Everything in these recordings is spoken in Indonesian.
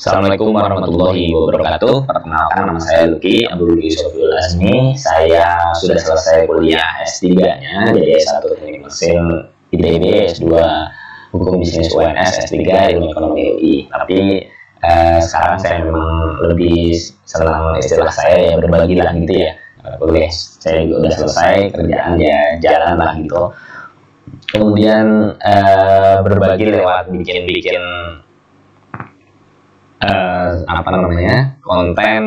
Assalamualaikum warahmatullahi wabarakatuh. Perkenalkan, nama saya Luki Abdul Sofiul Azmi. Saya sudah selesai kuliah S3-nya, jadi S1 Teknik Mesin ITB, S2 Hukum Bisnis UNS, S3 Ilmu Ekonomi UI. Tapi sekarang saya memang lebih senang, istilah saya ya berbagi lah gitu ya. Kuliah saya juga udah selesai, kerjaan ya jalan lah gitu. Kemudian berbagi lewat bikin konten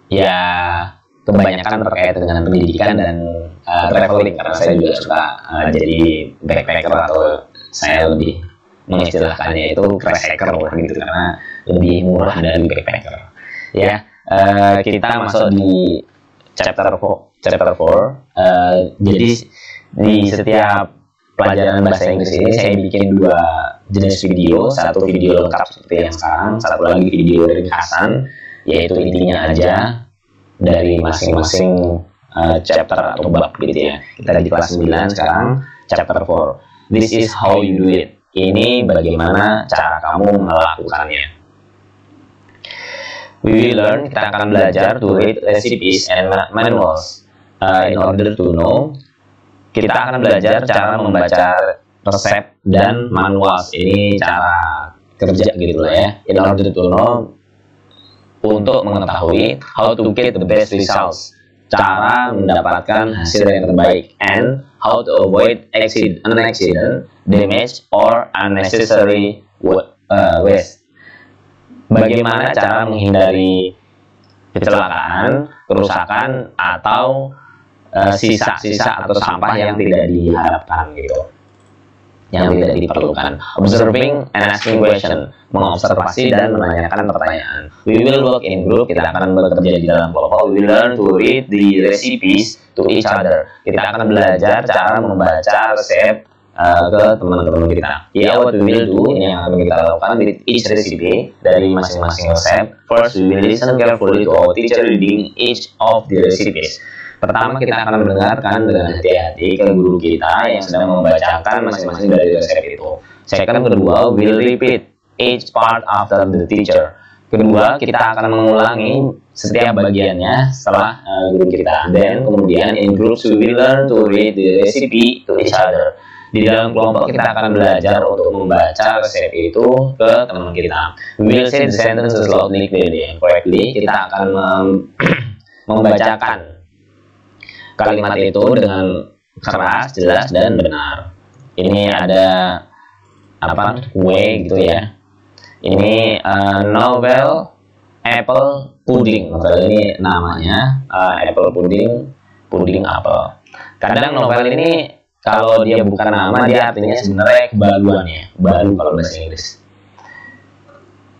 ya kebanyakan terkait dengan pendidikan dan traveling, karena saya juga suka jadi backpacker, atau saya lebih mengistilahkannya itu crash hacker gitu, karena lebih murah dari backpacker ya. Kita masuk di chapter 4. Jadi di setiap pelajaran bahasa Inggris ini saya bikin dua jenis video, satu video lengkap seperti yang sekarang, satu lagi video ringkasan, yaitu intinya aja dari masing-masing chapter atau bab gitu ya. Kita di kelas 9 sekarang, chapter 4. This is how you do it. Ini bagaimana cara kamu melakukannya. We will learn, kita akan belajar to read recipes and manuals in order to know. Kita akan belajar cara membaca resep dan manual. Ini cara kerja gitu lah ya. In order to know, untuk mengetahui how to get the best results, cara mendapatkan hasil yang terbaik, and how to avoid accident, damage, or unnecessary waste. Bagaimana cara menghindari kecelakaan, kerusakan, atau sisa-sisa atau sampah yang tidak diharapkan gitu, yang tidak diperlukan. Observing and asking question, mengobservasi dan menanyakan pertanyaan. We will work in group, kita akan bekerja di dalam kelompok. We will learn to read the recipes to each other. Kita akan belajar cara membaca resep ke teman-teman kita. Ya, what we will do, ini yang akan kita lakukan with each recipe, dari masing-masing resep. First, we will listen carefully to our teacher reading each of the recipes. Pertama, kita akan mendengarkan dengan hati-hati ke guru kita yang sedang membacakan masing-masing dari resep itu. Second, kedua, we'll repeat each part after the teacher. Kedua, kita akan mengulangi setiap bagiannya setelah guru kita. Then, kemudian in groups we will learn to read the recipe to each other. Di dalam kelompok kita akan belajar untuk membaca resep itu ke teman kita. We will say the sentences loudly, clearly, and correctly. Kita akan membacakan kalimat itu dengan keras, jelas, dan benar. Ini ada kue gitu ya. Ini novel apple pudding. Novel ini namanya apple pudding apple. Kadang novel ini kalau dia bukan nama, dia artinya sebenarnya kebaruannya, baru kalau bahasa Inggris.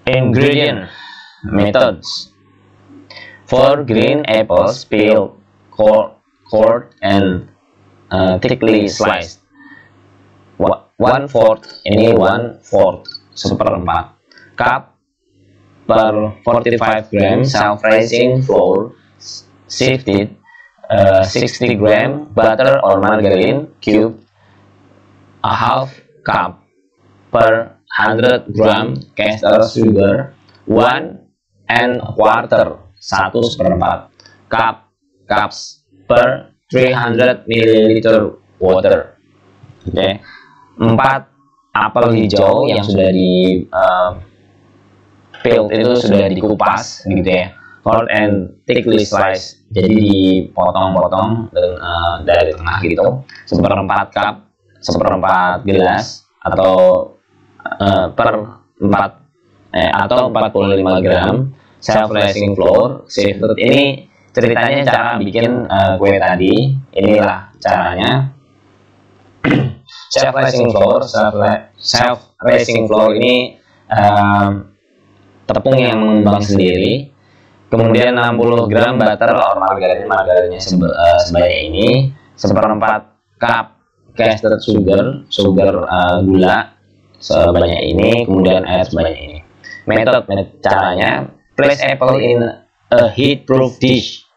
Ingredient, methods. 4 green apples, peeled, cored and thickly sliced. 1/4, ini 1/4, seperempat cup per 45 gram self-raising flour, sifted 60 gram butter or margarine cube, a half cup per 100 gram caster sugar, 1¼ 1/4 cups per 300 ml water. Oke. 4 apel hijau yang sudah di peeled, itu sudah dikupas gitu ya. Cored and thickly sliced, jadi dipotong-potong dari tengah gitu. 1/4 cup, 1/4 gelas, atau per 45 gram self-raising flour, sifted. Ini ceritanya cara bikin kue tadi. Inilah caranya. Self-raising flour ini tepung yang mengembang sendiri. Kemudian 60 gram butter or margarinnya sebanyak ini. 1/4 cup caster sugar gula sebanyak ini. Kemudian air sebanyak ini. Metode caranya, place apple in a heat-proof dish.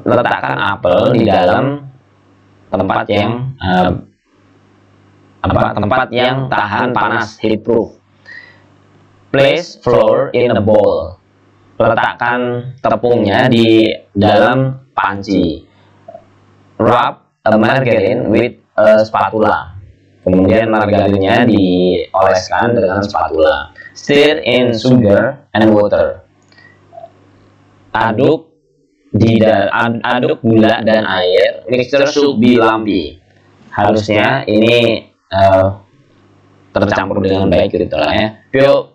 Letakkan apel di dalam tempat yang tahan panas, heat-proof. Place flour in a bowl. Letakkan tepungnya di dalam panci. Rub a margarine with a spatula. Kemudian margarinnya dioleskan dengan spatula. Stir in sugar and water. Aduk gula dan air. Mixture should be lumpy. Harusnya ini tercampur dengan baik gitu lah ya.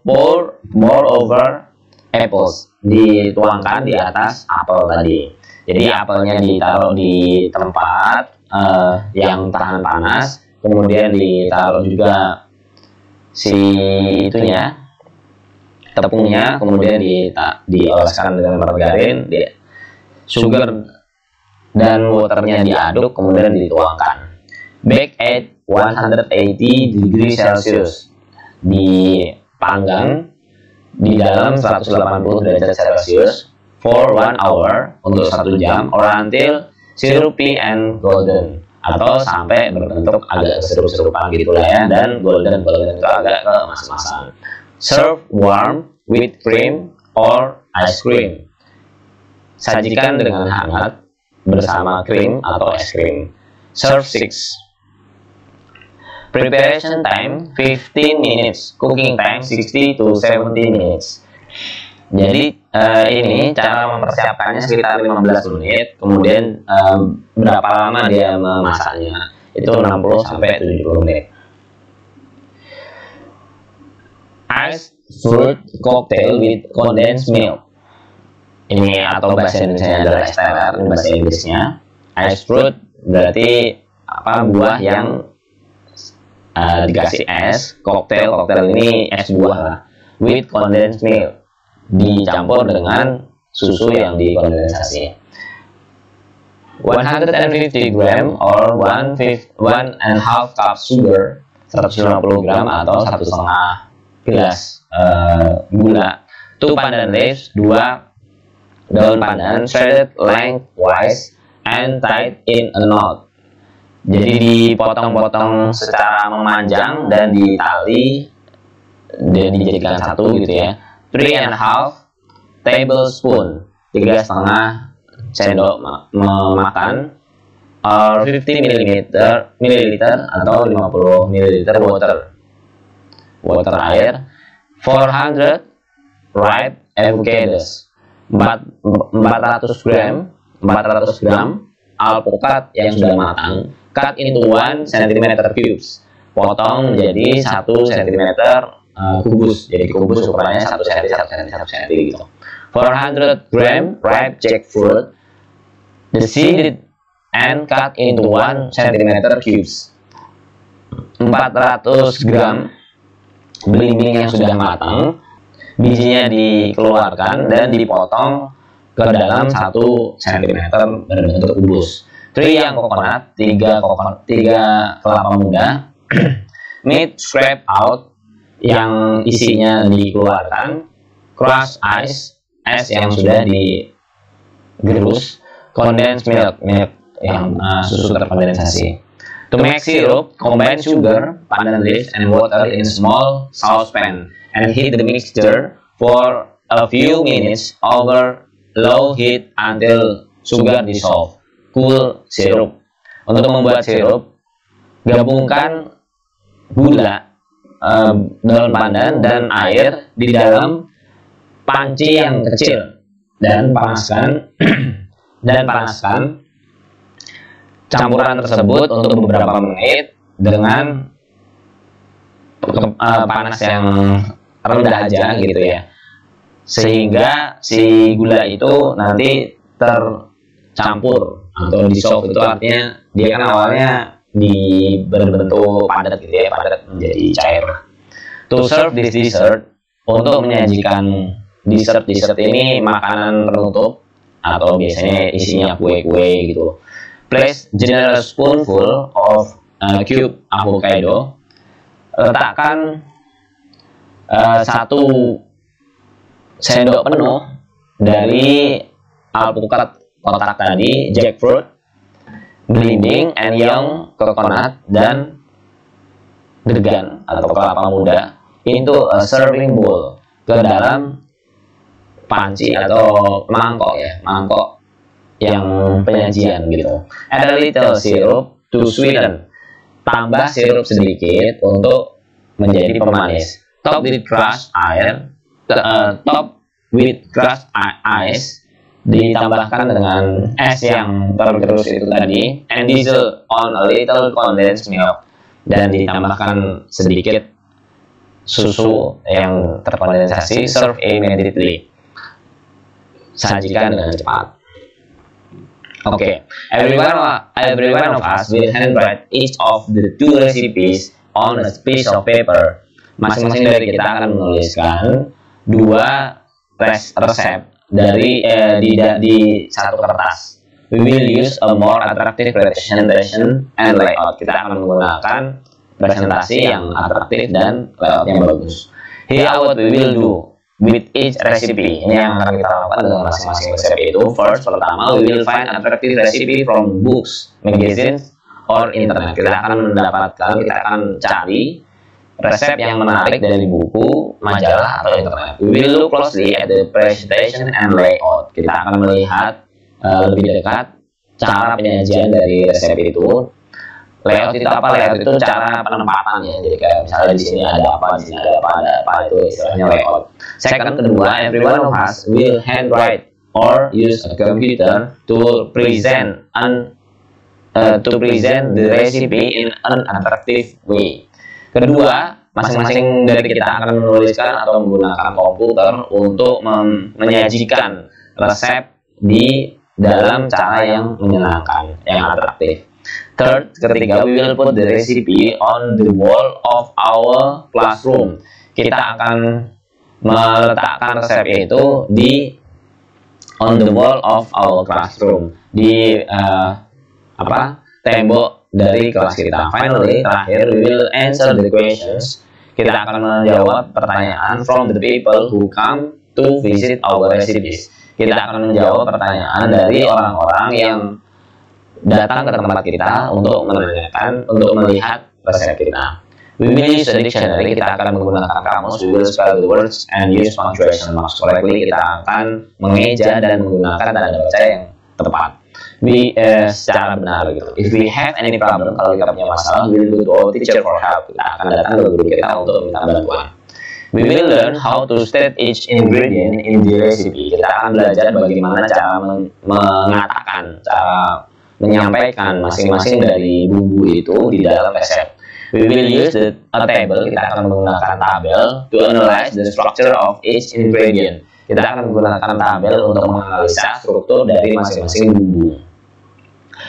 Pour over apples. Dituangkan di atas apel tadi. Jadi apelnya ditaruh di tempat yang tahan panas. Kemudian ditaruh juga tepungnya, kemudian dioleskan dengan margarin, sugar dan waternya diaduk, kemudian dituangkan. Bake at 180 degrees Celsius. Dipanggang di dalam 180 derajat Celcius for 1 hour, untuk 1 jam, or until syrupy and golden, atau sampai berbentuk agak serup-serupan gitulah ya, dan golden itu agak keemas-emasan. Serve warm with cream or ice cream. Sajikan dengan hangat bersama krim atau es krim. Serve 6. Preparation time 15 minutes. Cooking time 60 to 70 minutes. Jadi ini cara mempersiapkannya sekitar 15 menit. Kemudian berapa lama dia memasaknya? Itu 60 sampai 70 menit. Iced fruit cocktail with condensed milk. Ini atau bahasa Indonesia adalah es teler, ini bahasa Inggrisnya. Iced fruit berarti buah yang dikasih es. Cocktail ini es buah lah. With condensed milk, dicampur dengan susu yang dikondensasi. 150 gram or 1.5 cup sugar, 150 gram atau 1,5 gelas gula. 2 pandan leaves, 2 daun pandan, shredded lengthwise and tied in a knot. Jadi dipotong-potong secara memanjang dan ditali dan dijadikan satu gitu ya. 3,5 tablespoon, 3,5 sendok makan, or 50 ml atau 50 ml water air. 400 ripe avocados, 400 gram alpukat yang sudah matang, cut into 1 cm cubes, potong menjadi 1 cm kubus. Jadi kubus ukurannya 1 cm gitu. 400 gram ripe jackfruit, seeded and cut into 1 cm cubes. 400 gram belimbing yang sudah matang, bijinya dikeluarkan dan dipotong ke dalam 1 cm berbentuk kubus. 3 young coconut, 3 kelapa muda, meat scrape out, yang isinya dikeluarkan, crushed ice, es yang sudah digerus, condensed milk yang susu terkondensasi. To make syrup, combine sugar, pandan leaves, and water in a small saucepan and heat the mixture for a few minutes over low heat until sugar dissolve. Cool syrup. Untuk membuat sirup, gabungkan gula, daun pandan, dan air di dalam panci yang kecil dan panaskan campuran tersebut untuk beberapa menit dengan panas yang rendah aja gitu ya, sehingga si gula itu nanti tercampur atau dissolve. Itu artinya dia kan awalnya berbentuk padat gitu ya, padat menjadi cair. To serve this dessert, untuk menyajikan dessert ini makanan penutup atau biasanya isinya kue-kue gitu. Place generous spoonful of cube avocado. Letakkan 1 sendok penuh dari alpukat kotak tadi, jackfruit, belimbing, and young coconut, dan degan atau kelapa muda into a serving bowl, ke dalam panci atau mangkok ya, mangkok yang penyajian gitu. Add a little syrup to sweeten. Tambah sirup sedikit untuk menjadi pemanis. Top with crushed ice. Ditambahkan dengan es yang tergerus itu tadi, and drizzle on a little condensed milk, dan ditambahkan sedikit susu yang terkondensasi. Serve immediately. Sajikan dengan cepat. Okay, everyone of us will handwrite each of the 2 recipes on a piece of paper. Masing-masing dari kita akan menuliskan 2 resep dari di satu kertas. We will use a more attractive presentation and layout. Kita akan menggunakan presentasi yang atraktif dan layout yang bagus. Here what we will do with each recipe. Ini yang akan kita lakukan dengan masing-masing resep itu. First, pertama, we will find attractive recipe from books, magazines, or internet. Kita akan cari resep yang menarik dari buku, majalah, atau internet. We will look closely at the presentation and layout. Kita akan melihat lebih dekat cara penyajian dari resep itu. Layout itu apa? Layout itu cara penempatan ya. Jadi kayak misalnya di sini ada apa, di sini ada apa, itu istilahnya layout. Second, kedua, everyone of us will handwrite or use a computer to present the recipe in an attractive way. Kedua, masing-masing dari kita akan menuliskan atau menggunakan komputer untuk menyajikan resep di dalam cara yang menyenangkan, yang atraktif. Third, ketiga, we will put the recipe on the wall of our classroom. Kita akan meletakkan resep itu di on the wall of our classroom, di tembok dari kelas kita. Finally, terakhir, we will answer the questions. Kita akan menjawab pertanyaan from the people who come to visit our recipes. Kita akan menjawab pertanyaan dari orang-orang yang datang ke tempat kita untuk melihat resep kita. We will use a dictionary. Kita akan menggunakan kamus. We will spell the words and use punctuation marks correctly. Kita akan mengeja dan menggunakan tanda baca yang tepat. Secara benar gitu. If we have any problem, kalau kita punya masalah, we will go to our teacher for help. Kita akan datang ke guru kita untuk minta bantuan. We will learn how to state each ingredient in the recipe. Kita akan belajar bagaimana cara mengatakan, cara menyampaikan masing-masing dari bumbu itu di dalam resep. We will use a table. Kita akan menggunakan tabel to analyze the structure of each ingredient. Kita akan menggunakan tabel untuk menganalisa struktur dari masing-masing bumbu.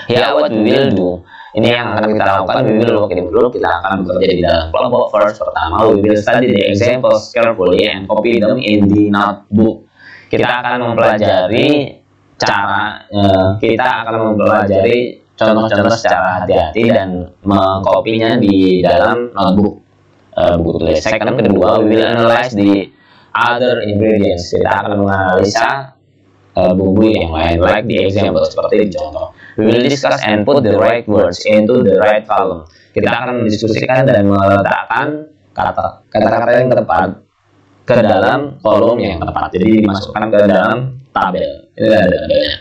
Here what we will do. Ini yang akan kita lakukan. We will work in group. Kita akan bekerja di dalam kelompok. First, pertama, we will study the examples carefully and copy them in the notebook. Kita akan mempelajari contoh-contoh secara hati-hati dan mengkopinya di dalam notebook, buku tulis. Second, kedua, we will analyze the other ingredients. Kita akan menganalisa bumbu yang lain, like the example, seperti contoh. We will discuss and put the right words into the right column. Kita akan mendiskusikan dan meletakkan kata-kata yang tepat ke dalam kolom yang tepat. Jadi dimasukkan ke dalam tabel. Ini ada tabelnya.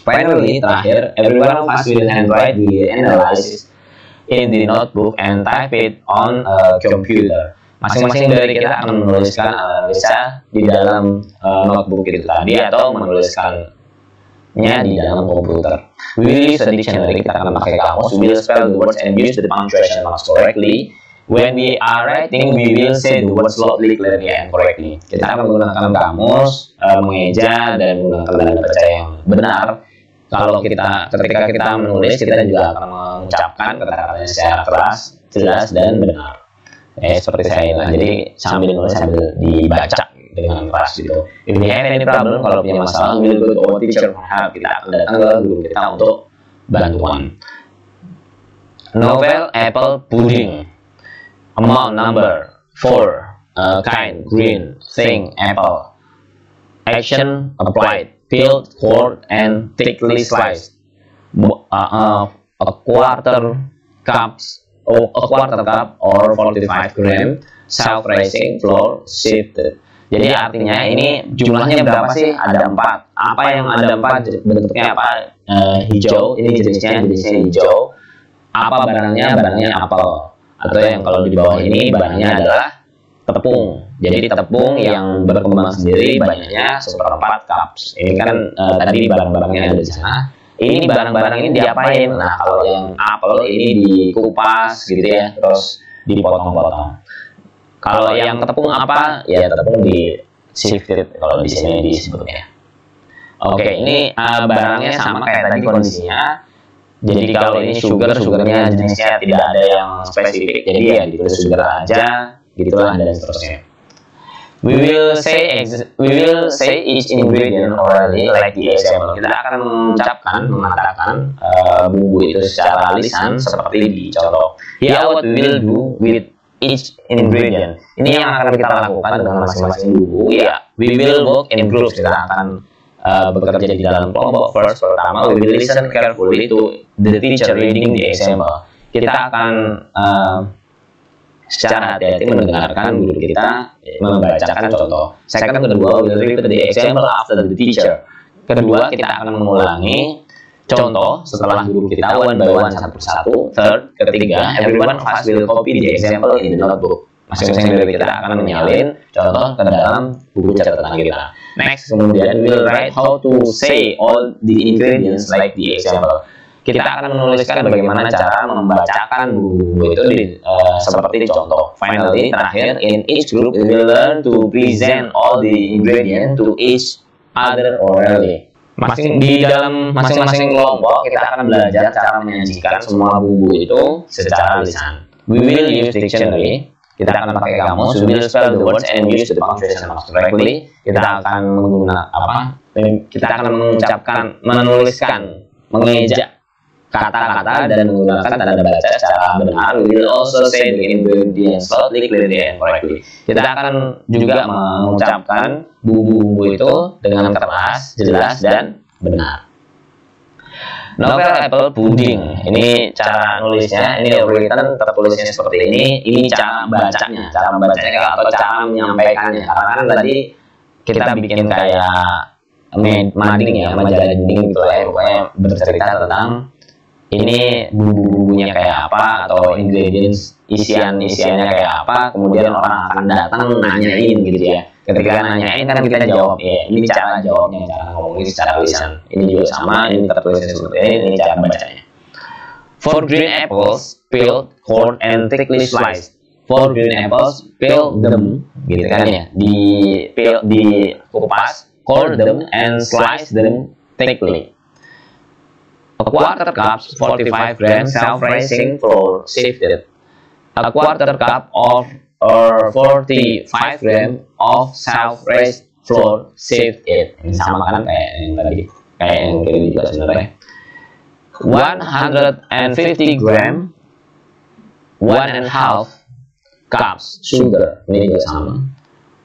Finally, terakhir, everyone of us will handwrite the analysis in the notebook and type it on a computer. Masing-masing dari kita akan menuliskan analisa di dalam notebook itu tadi atau menuliskannya di dalam komputer. We will use a dictionary. Kita akan memakai kamus. We will spell the words and use the punctuation marks correctly. When we are writing, we will say the words slowly, clearly, and correctly. Kita akan menggunakan kamus, mengeja, dan menggunakan tanda baca yang benar. Kalau ketika kita menulis, kita juga akan mengucapkan kata-katanya secara keras, jelas, dan benar. Seperti saya bilang, jadi sambil nulis sambil dibaca dengan keras gitu. If we have any problem, kalau punya masalah, we will go to our teacher for help. Kita akan datang ke guru kita untuk bantuan. Novel apple pudding. Amount number 4. Kind, green, thing, apple. Action applied. Peeled, cored, and thickly sliced. A quarter cup or 45 gram self-raising flour sifted. Jadi artinya ini jumlahnya berapa sih? Ada 4. Apa yang ada 4? Bentuknya apa? Hijau. Ini jenisnya hijau. Apa barangnya? Barangnya apel. Atau yang kalau di bawah ini barangnya adalah tepung. Jadi tepung yang berkembang sendiri banyaknya 1/4 cups. Ini kan tadi barang-barangnya ada di sana. Ini barang-barang ini diapain? Nah, kalau yang apel ini dikupas gitu ya, terus dipotong-potong. Kalau yang tepung apa? Ya tepung di sifted kalau di sini disebutnya. Oke, ini barangnya sama kayak tadi kondisinya. Jadi kalau ini sugarnya jenisnya tidak ada yang spesifik, jadi ya ditulis sugar aja, gitulah dan seterusnya. We will say each ingredient orally like the example. Kita akan mengatakan bumbu itu secara lisan seperti di contoh. Here what we will do with each ingredient. Ini yang akan kita lakukan dengan masing-masing bumbu. Ya, we will work in groups. Kita akan bekerja di dalam kelompok. Pertama, we will listen carefully to the teacher reading the example. Kita akan secara hati-hati mendengarkan guru kita membacakan contoh. Kedua, we will repeat the example after the teacher. Kedua, kita akan mengulangi contoh setelah guru kita one by one, satu persatu. Third, ketiga, everyone of us will copy the example in the notebook. Masing-masing dari kita akan menyalin contoh ke dalam buku catatan kita. Next, kemudian we'll write how to say all the ingredients like the example. Kita akan menuliskan bagaimana cara membacakan bumbu itu seperti contoh. Finally, terakhir, in each group we will learn to present all the ingredients to each other orally. Di dalam masing-masing kelompok kita akan belajar cara menyajikan semua bumbu itu secara lisan. We will use dictionary. Kita akan pakai kamus. We will spell the words and use the punctuation marks correctly. Kita akan menggunakan kita akan mengucapkan, menuliskan, mengeja kata-kata dan menggunakan tanda baca secara benar. We will also say the ingredients slowly, clearly, and correctly. Kita akan juga mengucapkan bumbu-bumbu itu dengan keras, jelas, dan benar. Novel apple pudding. Ini cara nulisnya, ini written tertulisnya seperti ini. Ini cara membacanya atau cara menyampaikannya. Karena kan tadi kita bikin kayak mading ya, majalah dinding gitu ya, pokoknya bercerita tentang ini bumbu-bumbunya kayak apa atau ingredients isiannya kayak apa, kemudian orang akan datang nanyain gitu ya. Ketika nanyain kan kita jawab ya, ini cara jawabnya, cara ngomongnya secara lisan. Ini juga sama, ini tertulisnya seperti ini cara bacanya. 4 green apples, peeled, cored, and thickly sliced. 4 green apples, peel them, gitu kan ya, dikupas, core them, and slice them thickly. A quarter cup, 45 grams self-raising flour sifted. A quarter cup of 45 grams of self-raised flour sifted. Ini sama kan kayak yang tadi, kayak yang kiri juga sebenarnya. 150 gram, 1.5 cups sugar. Ini juga sama.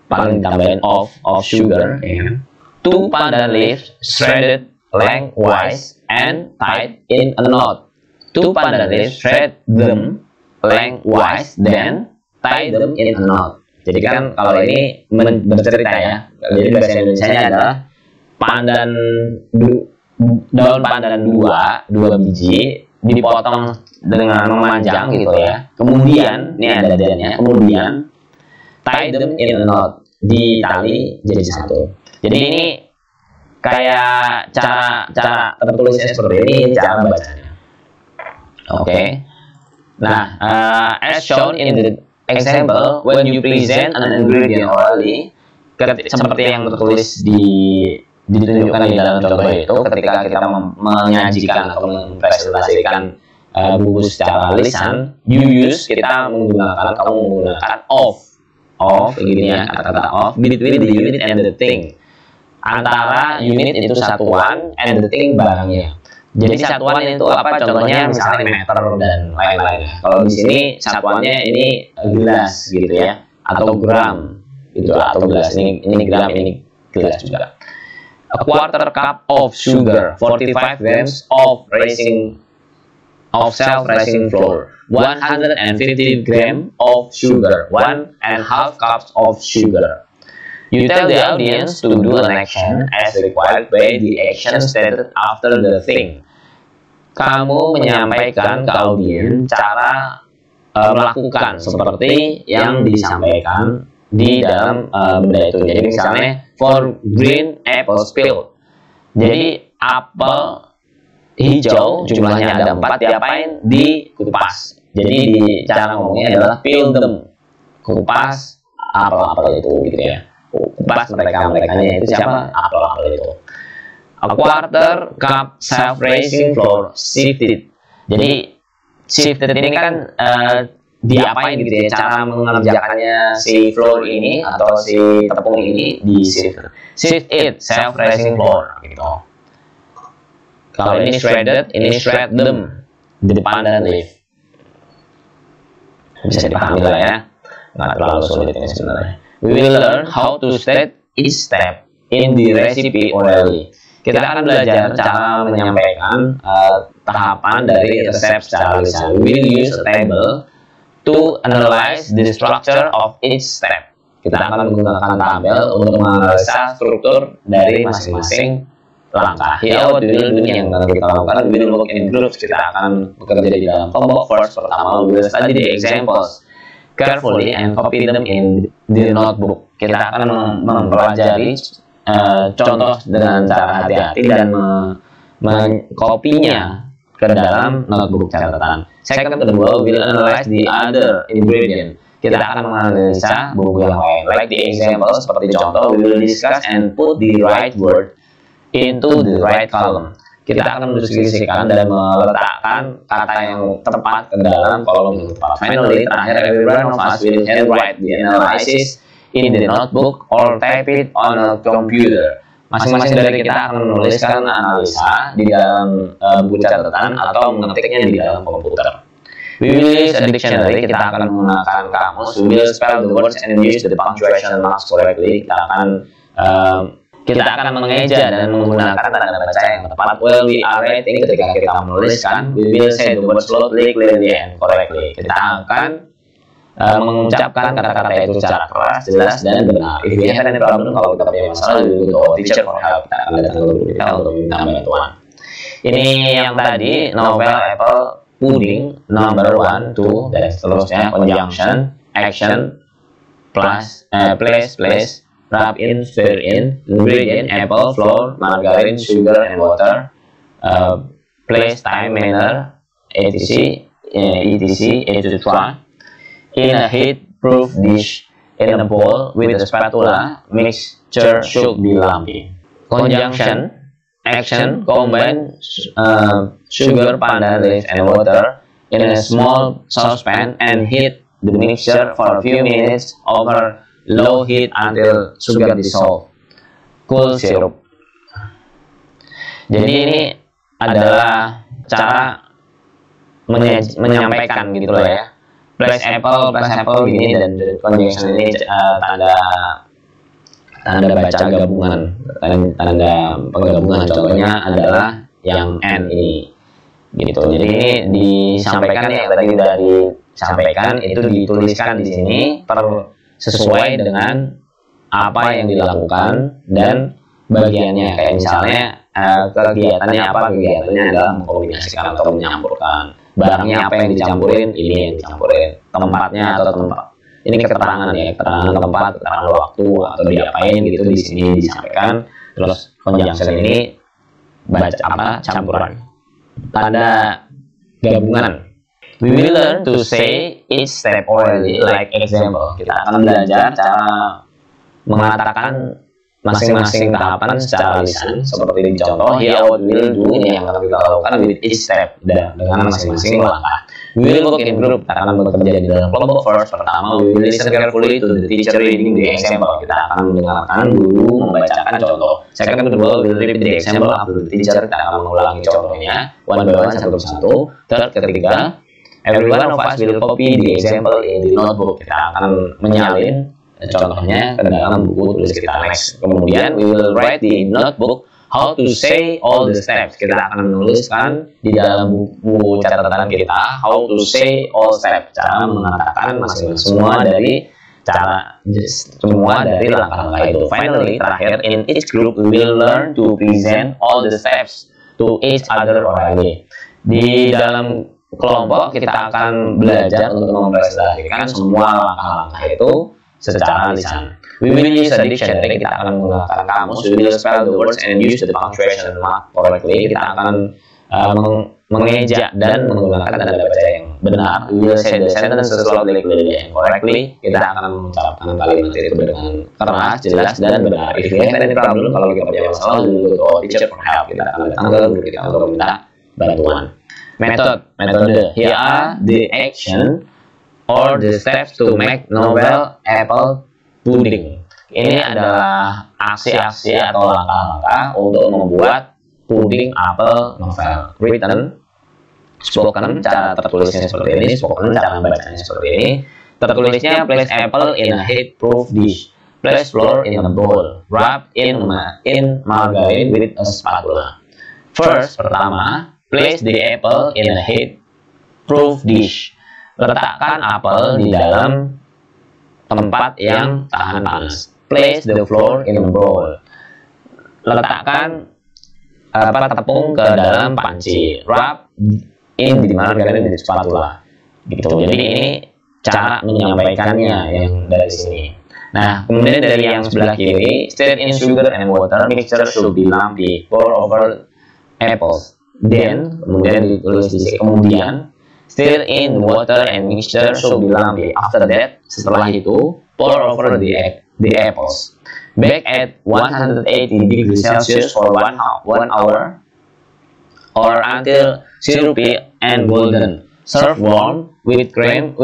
Paling tambahin of sugar. 2 pandan leaves shredded lengthwise and tied in a knot. 2 pandan leaves, shred them lengthwise, then tie them in a knot. Jadi kan kalau ini bercerita ya. Jadi bahasa Indonesianya adalah daun pandan 2 biji dipotong dengan memanjang gitu ya. Kemudian ini ada dannya. Kemudian tie them in a knot, ditali jadi satu. Jadi ini kayak cara tertulisnya seperti ini, cara bacanya. Oke. Nah, as shown in the example, when you present an ingredient orally, seperti yang tertulis ditunjukkan di dalam contoh itu, ketika kita menyajikan atau mempresentasikan bumbu secara lisan, kamu menggunakan of begini ya, kata-kata of between the unit and the thing. Antara unit itu satuan and the thing barangnya. Jadi satuan itu apa? Contohnya misalnya meter dan lain-lain. Kalau di sini satuannya ini gelas gitu ya, atau gram gitu, atau gelas ini gram, ini gelas juga. A quarter cup of sugar, 45 grams of self-raising flour, 150 grams of sugar, 1.5 cups of sugar. You tell the audience to do an action as required by the action stated after the thing. Kamu menyampaikan ke audiens cara melakukan seperti yang disampaikan di dalam benda itu. Jadi misalnya for green apple spill. Jadi apel hijau jumlahnya ada 4, diapain? Dikupas. Jadi di cara ngomongnya adalah peel them. Kupas apel-apel itu gitu ya. Kupas mereka-merekanya itu siapa? Apel-apel itu. A quarter cup self-raising flour sifted. Jadi sifted ini kan diapain gitu ya, cara mengerjakannya si flour ini atau si tepung ini di sift. Sift it, self-raising flour gitu. Kalau ini shredded, ini shred them di depan dan leaf. Bisa dipahami lah ya, nggak terlalu sulit ini sebenarnya. We will learn how to state each step in the recipe orally. Kita akan belajar cara menyampaikan tahapan dari resep secara lisan. We will use a table to analyze the structure of each step. Kita akan menggunakan tabel untuk menganalisa struktur dari masing-masing langkah. Here what we will do, yang akan kita lakukan, we will work in groups. Kita akan bekerja di dalam kelompok. First, pertama, we will study the examples carefully and copy them in the notebook. Kita akan mempelajari contoh dengan cara hati-hati dan mengkopinya ke dalam notebook catatan. Second, kedua, we will analyze the other ingredient. Kita akan menganalisa bumbu yang lain. Like the example, seperti contoh, we will discuss and put the right word into the right column. Kita akan mendiskusikan dan meletakkan kata yang tepat ke dalam kolom yang tepat. Finally, terakhir, every one of us will handwrite the analysis in the notebook or type it on a computer. Masing-masing dari kita akan menuliskan analisa di dalam buku catatan atau mengetiknya di dalam komputer. We will use a dictionary. Kita akan menggunakan kamus. We will spell the words and use the punctuation marks correctly. Kita akan mengeja dan menggunakan tanda baca yang tepat. While we are writing, ketika kita menuliskan, we will say the words slowly, clearly, and correctly. Kita akan mengucapkan kata-kata itu secara keras, jelas, dan benar. If we have any problem, kalau kita punya masalah, we will go to teacher for help. Kita akan datang ke guru kita untuk minta bantuan. Ini yang tadi, novel apple pudding, number 1, 2, dan seterusnya. Conjunction, action, plus, place, rub in, stir in, ingredient, apple, flour, margarine, sugar, and water, place, time, manner, etc., in a heat-proof dish, in a bowl with a spatula, mixture should be lumpy. Conjunction, action, combine sugar, pandan leaf, and water in a small saucepan and heat the mixture for a few minutes over low heat until sugar dissolve. Cool syrup. Jadi ini adalah cara menyampaikan gitu loh ya. Plus apple gini, dan conjunction ini tanda baca gabungan, tanda penggabungan. Contohnya adalah yang and ini gitu. Jadi ini disampaikan yang tadi udah disampaikan, itu dituliskan di sini sesuai dengan apa yang dilakukan dan bagiannya. Kayak misalnya kegiatannya apa? Kegiatannya adalah mengkombinasikan atau menyampurkan. Barangnya apa yang dicampurin? Ini yang dicampurin. Tempatnya atau tempat. Ini keterangan ya, keterangan tempat, keterangan waktu atau diapain gitu di sini disampaikan. Terus conjunction ini baca apa? Campuran. Tanda gabungan. We will learn to say each step orally, like example. Kita akan belajar cara mengatakan masing-masing tahapan secara lisan, seperti di contoh. Here what we will do, ini yang akan kita lakukan with each step, dengan masing-masing langkah. We will work in group. Kita akan bekerja di dalam kelompok. First, pertama, we will listen carefully to the teacher reading the example. Kita akan mendengarkan guru membacakan contoh. Second, kedua, we will repeat the example after the teacher. Kita akan mengulangi contohnya one by one, satu persatu. Third, ketiga, every one of us will copy the example in the notebook. Kita akan menyalin contohnya ke dalam buku tulis kita. Next, kemudian we will write the notebook how to say all the steps. Kita akan menuliskan di dalam buku catatan kita how to say all steps, cara mengatakan semua dari cara semua dari langkah-langkah itu. Finally, terakhir, in each group we will learn to present all the steps to each other orally. Di dalam kelompok kita akan belajar untuk mempresentasikan semua langkah-langkah itu secara lisan. We will use a dictionary, kita akan menggunakan kamus. We will spell the words and use the punctuation mark correctly. Kita akan mengeja dan menggunakan tanda baca yang benar. We will say the sentences slowly, clearly, and correctly. Kita akan mengucapkan kalimat itu dengan keras, jelas, dan benar. If we have any problem, kalau kita punya masalah, we will go to our teacher for help. Kita akan datang ke guru kita untuk meminta bantuan. Metode. Here are the action or the steps to make novel apple pudding. Ini adalah aksi-aksi atau langkah-langkah untuk membuat puding apel novel. Written, spoken, cara tertulisnya seperti ini. Spoken, cara membacanya seperti ini. Tertulisnya, place apple in a heat-proof dish. Place flour in a bowl. Wrap in margarine with a spatula. First, pertama, place the apple in a heat-proof dish. Letakkan apel di dalam tempat yang tahan panas. Place the flour in a bowl. Letakkan tepung ke dalam panci. Wrap in di margarine with spatula. Gitu. Jadi ini cara menyampaikannya yang dari sini. Nah, kemudian dari yang sebelah kiri, stir in sugar and water, mixture should be lumpy, pour over apples. Then, kemudian ditulis di sini, kemudian stir in water and mixture should be lumpy. After that, setelah itu, pour over the apples. Bake at 180 degrees Celsius for 1 hour or until syrupy and golden. Serve warm with cream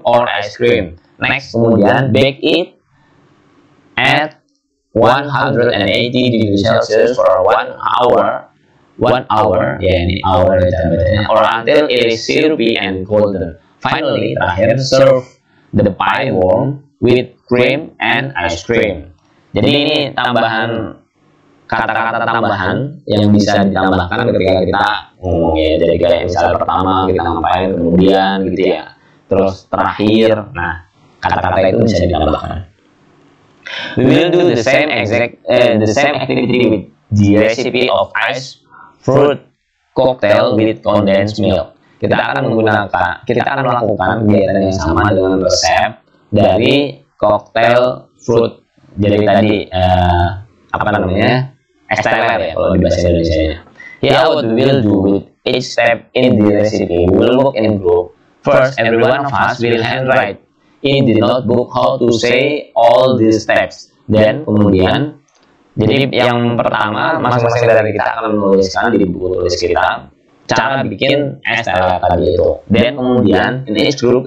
or ice cream. Next, kemudian bake it at 180 degrees Celsius for 1 hour. 1 hour, ya ini hour or until it is syrupy and golden. Finally, terakhir, serve the pie warm with cream and ice cream. Jadi ini tambahan kata-kata tambahan yang bisa ditambahkan ketika kita ngomong ya. Jadi kayak misalnya pertama kita ngapain, kemudian gitu ya. Terus terakhir, nah kata-kata itu bisa ditambahkan. We will do the same activity with the recipe of ice fruit cocktail with condensed milk. Kita akan melakukan kegiatan yang sama dengan resep dari cocktail fruit. Jadi tadi es teler ya kalau di bahasa Indonesia. Here what we will do with each step in the recipe. We will work in group. First, every one of us will handwrite in the notebook how to say all these steps. Then kemudian, jadi yang pertama masing-masing dari kita akan menuliskan di buku tulis kita cara bikin es teler tadi itu. Dan kemudian in each group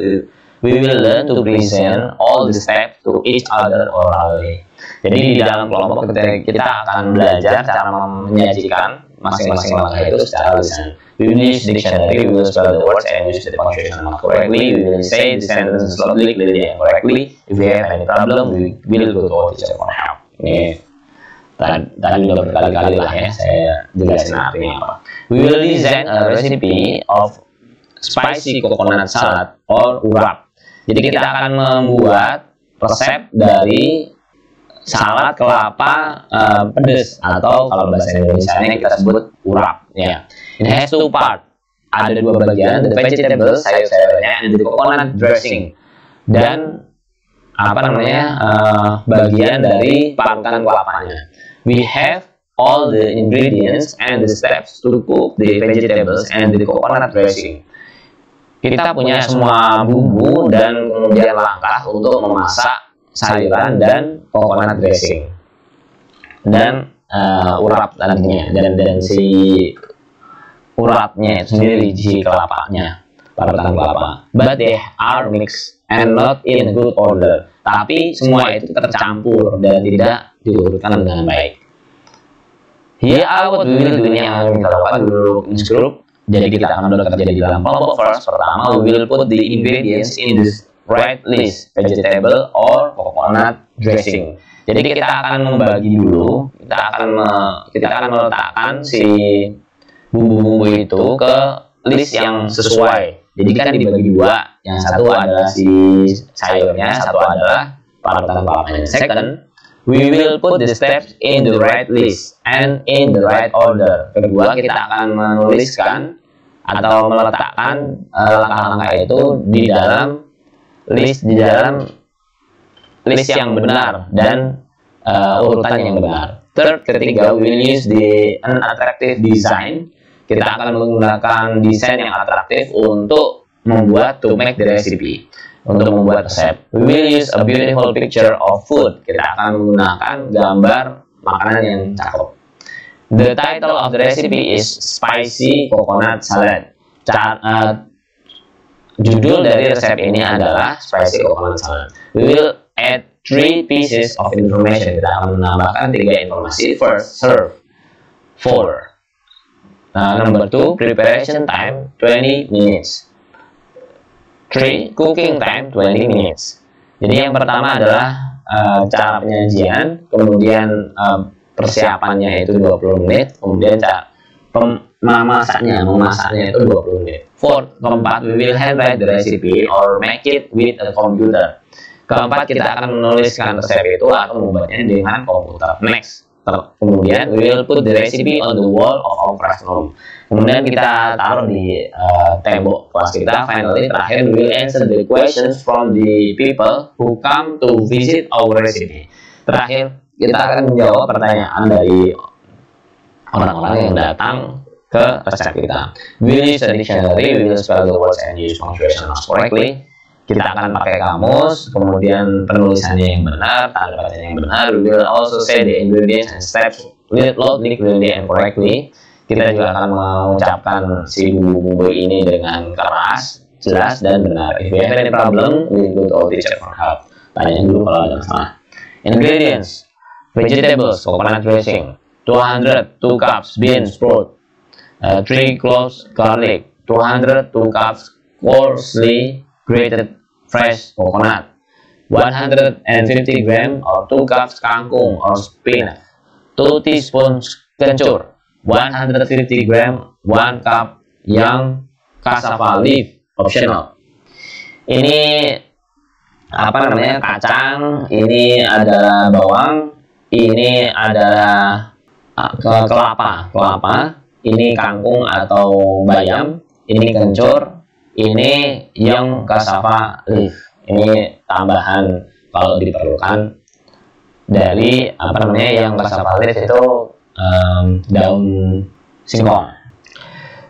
we will learn to present all the steps to each other orally. Jadi di dalam kelompok kita akan belajar cara menyajikan masing-masing langkah itu secara lisan. We will use dictionary, we will spell the words and use the punctuation mark correctly. We will say the sentences slowly, clearly, and correctly. If we have any problem, we will go to our teacher for help. Ini tadi udah berkali-kali lah ya saya jelasin artinya apa. We will design a recipe of spicy coconut salad or urap. Jadi kita akan membuat resep dari salad kelapa pedas atau kalau bahasa Indonesia-nya kita sebut urap ya. It has two part. Ada dua bagian, the vegetables, sayur-sayurnya, and the coconut dressing. Dan bagian dari parutan kelapanya. We have all the ingredients and the steps to cook the vegetables and the coconut dressing. Kita punya semua bumbu dan kemudian langkah untuk memasak sayuran dan coconut dressing dan urap nantinya dan si urapnya sendiri si kelapanya, parutan kelapa. But they are mixed and not in good order. Tapi semua itu tercampur dan tidak diurutkan dengan baik. Here are what we will do yang kita lakukan dulu in group. Jadi kita akan bekerja di dalam kelompok. First, pertama, we will put the ingredients in the right list, vegetable or coconut dressing. Jadi kita akan membagi dulu, kita akan meletakkan si bumbu-bumbu itu ke list yang sesuai. Jadi kan dibagi dua, yang satu adalah si sayurnya, satu adalah parutan kelapanya. Second, we will put the steps in the right list and in the right order. Kedua, kita akan menuliskan atau meletakkan langkah-langkah itu di dalam list yang benar dan urutan yang benar. Third, ketiga, we will use an attractive design. Kita akan menggunakan desain yang atraktif untuk to make the recipe, untuk membuat resep. We will use a beautiful picture of food. Kita akan menggunakan gambar makanan yang cakep. The title of the recipe is Spicy Coconut Salad. Judul dari resep ini adalah Spicy Coconut Salad. We will add 3 pieces of information. Kita akan menambahkan 3 informasi. First, serve. 4. Number 2, preparation time 20 minutes. 3, cooking time 20 minutes. Jadi yang pertama adalah cara penyajian, kemudian persiapannya itu 20 menit, kemudian memasaknya itu 20 menit. Keempat, we will handwrite the recipe or make it with a computer. Keempat, kita akan menuliskan resep itu atau membuatnya dengan komputer. Next, kemudian we will put the recipe on the wall of our classroom. Kemudian kita taruh di tembok kelas kita. Finally, terakhir, we will answer the questions from the people who come to visit our recipe. Terakhir, kita akan menjawab pertanyaan dari orang-orang yang datang ke resep kita. We will use a dictionary, we will spell the words and use punctuation marks correctly. Kita akan pakai kamus, kemudian penulisannya yang benar, tanda bacanya yang benar. We will also say the ingredients and steps loudly, clearly, and correctly. Kita juga akan mengucapkan si bumbu-bumbu ini dengan keras, jelas, dan benar. If we have any problem, we will go to our teacher for help. Tanya dulu kalau ada masalah. Ingredients: vegetables, coconut dressing, 200 2 cups beans sprout, 3 cloves garlic, 200 2 cups coarsely grated fresh coconut, 150 gram or 2 cups kangkung or spinach, 2 teaspoons kencur, 150 gram 1 cup young cassava leaf, optional. Ini kacang, ini adalah bawang, ini adalah kelapa, ini kangkung atau bayam, ini kencur, ini young cassava leaf. Ini tambahan kalau diperlukan dari young cassava leaf itu daun singkong.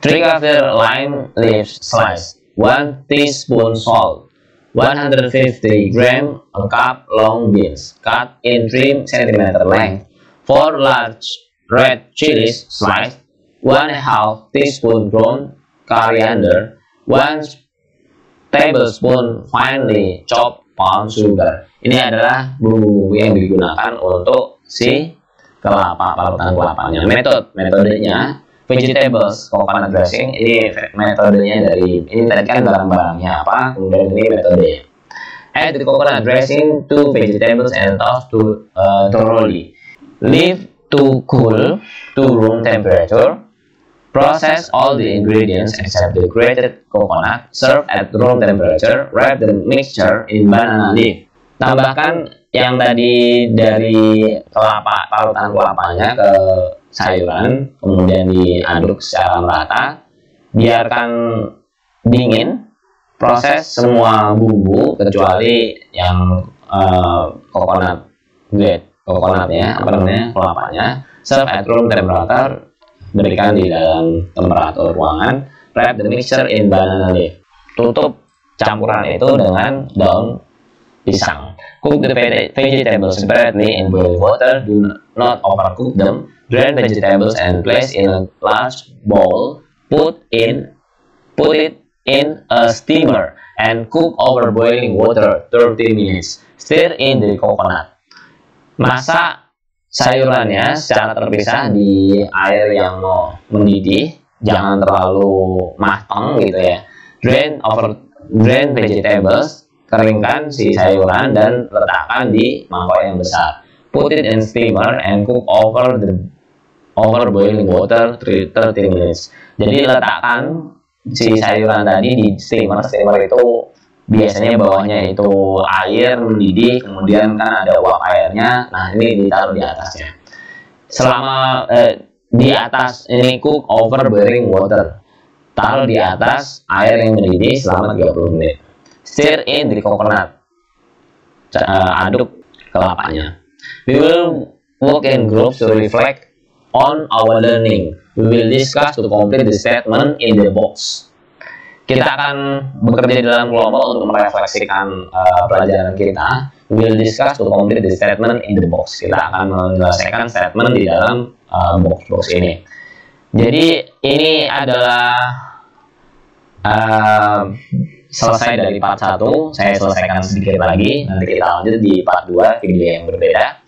3 after lime leaves slice, 1 teaspoon salt, 150 gram a cup long beans cut in 3 cm length, 4 large red chilies sliced, 1/2 teaspoon ground coriander, 1 tablespoon finely chopped palm sugar. Ini adalah bumbu-bumbu yang digunakan untuk si parutan kelapanya. Metodenya vegetables, coconut dressing. Ini metodenya ini tadi kan barang-barangnya apa, kemudian ini metodenya. Add the coconut dressing to vegetables and toss thoroughly. Leave to cool to room temperature. Process all the ingredients except the grated coconut. Serve at room temperature. Wrap the mixture in banana leaf. Tambahkan yang tadi dari parutan kelapanya ke sayuran, kemudian diaduk secara merata. Biarkan dingin. Proses semua bumbu kecuali yang kelapanya. Serve at room temperature. Berikan di dalam temperatur ruangan. Wrap the mixture in banana leaf. Tutup campuran itu dengan daun pisang. Cook the vegetables separately in boiling water. Do not overcook them. Drain vegetables and place in a large bowl. Put it in a steamer and cook over boiling water 30 minutes. Stir in the coconut. Masak sayurannya secara terpisah di air yang mendidih, jangan terlalu matang gitu ya. Drain vegetables, keringkan si sayuran dan letakkan di mangkok yang besar. Put it in steamer and cook over boiling water 30 minutes. Jadi letakkan si sayuran tadi di steamer. Steamer itu biasanya bawahnya itu air mendidih, kemudian kan ada uap airnya. Nah, ini ditaruh di atasnya. Selama di atas ini cook over boiling water. Taruh di atas air yang mendidih selama 30 menit. Stir in the coconut. Aduk kelapanya. We will work in groups to reflect on our learning. We will discuss to complete the statement in the box. Kita akan bekerja dalam kelompok untuk merefleksikan pelajaran kita. We will discuss to complete the statement in the box. Kita akan menyelesaikan statement di dalam box ini. Jadi ini adalah selesai dari part 1. Saya selesaikan sedikit lagi. Nanti kita lanjut di part 2, video yang berbeda.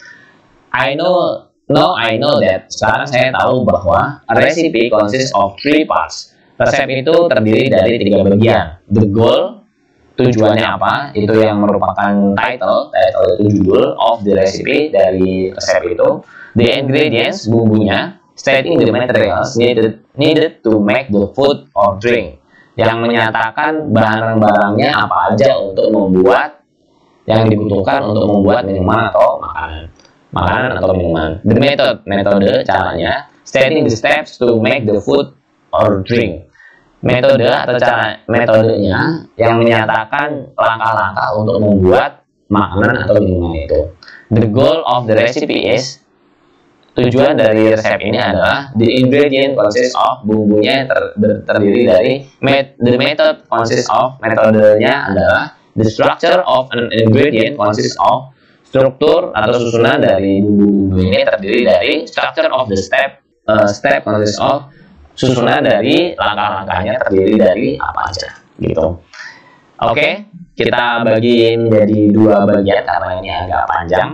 I know that sekarang saya tahu bahwa a recipe consists of 3 parts. Resep itu terdiri dari 3 bagian. The goal, tujuannya apa? Itu yang merupakan title itu judul of the recipe dari resep itu. The ingredients, bumbunya. Stating the materials needed to make the food or drink. Yang menyatakan barang-barangnya apa aja untuk membuat, yang dibutuhkan untuk membuat minuman atau makanan atau minuman. The method, metode, caranya. Stating the steps to make the food or drink. Metode atau cara metodenya yang menyatakan langkah-langkah untuk membuat makanan atau minuman itu. The goal of the recipe is, tujuan dari resep ini adalah the ingredient consists of, bumbunya terdiri dari, the method consists of, metodenya adalah, the structure of an ingredient consists of, struktur atau susunan dari bumbu ini terdiri dari, structure of the step consists of, susunan dari langkah-langkahnya terdiri dari apa aja gitu. Oke, kita bagi menjadi 2 bagian karena ini agak panjang.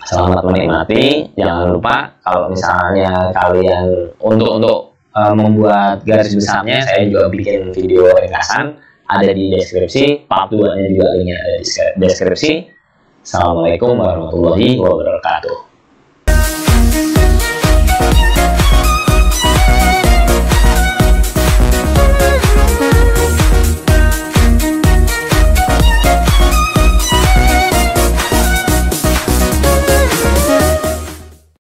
Selamat menikmati. Jangan lupa kalau misalnya kalian untuk membuat garis besarnya, saya juga bikin video ringkasan ada di deskripsi. Part 2-nya juga linknya ada di deskripsi. Assalamualaikum warahmatullahi wabarakatuh.